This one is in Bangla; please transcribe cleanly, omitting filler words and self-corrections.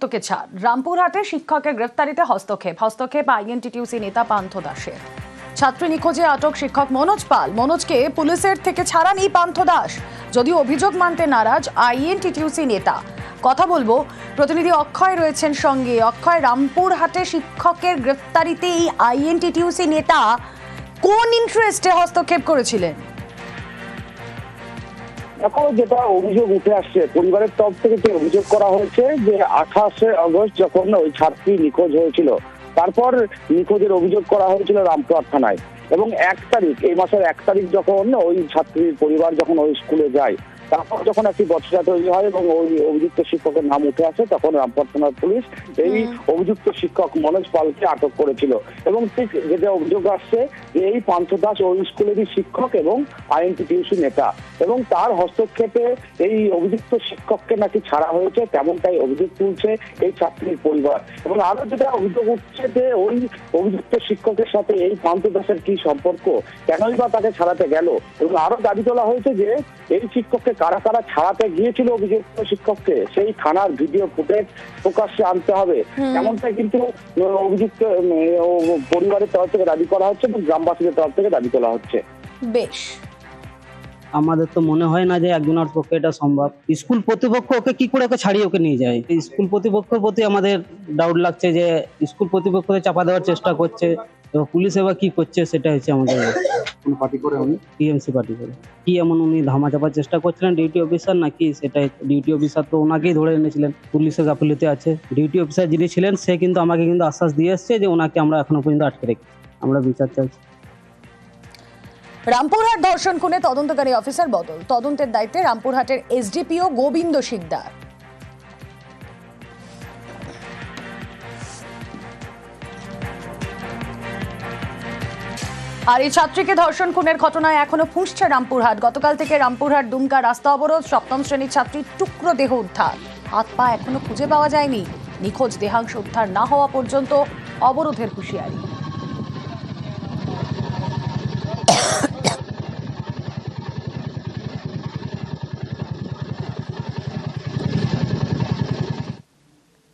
তোকে ছাড়। রামপুরহাটে শিক্ষকের গ্রেফতারিতে হস্তক্ষেপ আইএনটিটিউসি নেতা পান্থ দাসের। ছাত্রী নিখোঁজে আটক শিক্ষক মনোজ পাল। মনোজকে পুলিশের থেকে ছাড়ান এই পান্থ দাস। যদিও অভিযোগ মানতে নারাজ আইএনটিটিউসি নেতা। কথা বলবো, প্রতিনিধি অক্ষয় রয়েছেন সঙ্গে। অক্ষয়, রামপুরহাটে শিক্ষকের গ্রেফতারিতে এই আইএনটিটিউসি নেতা কোন ইন্টারেস্টে হস্তক্ষেপ করেছিলেন? এখন যেটা অভিযোগ উঠে আসছে, পরিবারের তরফ থেকে যে অভিযোগ করা হয়েছে যে 28শে আগস্ট যখন ওই ছাত্রী নিখোঁজ হয়েছিল, তারপর নিখোঁজের অভিযোগ করা হয়েছিল রামপুরহাট থানায়। এবং 1 তারিখ, এই মাসের 1 তারিখ যখন ওই ছাত্রীর পরিবার যখন ওই স্কুলে যায়, তারপর যখন একটি বচসা তৈরি হয় এবং ওই অভিযুক্ত শিক্ষকের নাম উঠে আসে, তখন রামপুরহাট থানার পুলিশ এই অভিযুক্ত শিক্ষক মনোজ পালকে আটক করেছিল। এবং ঠিক যেটা অভিযোগ আসছে যে এই পান্থ দাস ওই স্কুলেরই শিক্ষক এবং আইএনটিটিউসি নেতা, এবং তার হস্তক্ষেপে এই অভিযুক্ত শিক্ষককে নাকি ছাড়া হয়েছে, তেমনটাই অভিযোগ তুলছে এই ছাত্রীর পরিবার। এবং আরো যেটা অভিযোগ উঠছে যে ওই অভিযুক্ত শিক্ষকের সাথে এই পান্থ দাসের কি সম্পর্ক, কেনই বা তাকে ছাড়াতে গেল। এবং আরো দাবি তোলা হয়েছে যে এই শিক্ষককে কারা কারা ছাড়াতে গিয়েছিল অভিযুক্ত শিক্ষককে, সেই থানার ভিডিও ফুটেজ প্রকাশ্যে আনতে হবে, এমনটাই কিন্তু অভিযুক্ত পরিবারের তরফ থেকে দাবি করা হচ্ছে এবং গ্রামবাসীদের তরফ থেকে দাবি তোলা হচ্ছে। বেশ, আমাদের তো মনে হয় না যে একজনের পক্ষে এটা সম্ভব। স্কুল কর্তৃপক্ষ ওকে কি করে ওকে ছাড়িয়ে ওকে নিয়ে যায়। স্কুল কর্তৃপক্ষের প্রতি আমাদের ডাউট লাগছে যে স্কুল কর্তৃপক্ষকে চাপা দেওয়ার চেষ্টা করছে, এবং পুলিশ এবার কি করছে সেটা হচ্ছে আমাদের পার্টি করে উনি টিএমসি পার্টি করে কি এমন উনি ধামা চাপার চেষ্টা করছিলেন ডিউটি অফিসার নাকি, সেটাই। ডিউটি অফিসার তো ওনাকেই ধরে এনেছিলেন, পুলিশের গাফিলতি আছে। ডিউটি অফিসার যিনি ছিলেন সে কিন্তু আমাকে কিন্তু আশ্বাস দিয়ে এসছে যে ওনাকে আমরা এখনো পর্যন্ত আটকে রেখেছি, আমরা বিচার চাইছি। রামপুরহাট ধর্ষণ খুনে তদন্তকারী অফিসার বদল। তদন্তের দায়িত্বে রামপুরহাটের এসডিপিও গোবিন্দ শিকদার। আর এই ছাত্রীকে ধর্ষণ খুনের ঘটনায় এখনো ফুঁসছে রামপুরহাট। গতকাল থেকে রামপুরহাট দুমকা রাস্তা অবরোধ। 7ম শ্রেণীর ছাত্রীর টুকরো দেহ উদ্ধার, হাত পা এখনো খুঁজে পাওয়া যায়নি। নিখোঁজ দেহাংশ উদ্ধার না হওয়া পর্যন্ত অবরোধের হুঁশিয়ারি।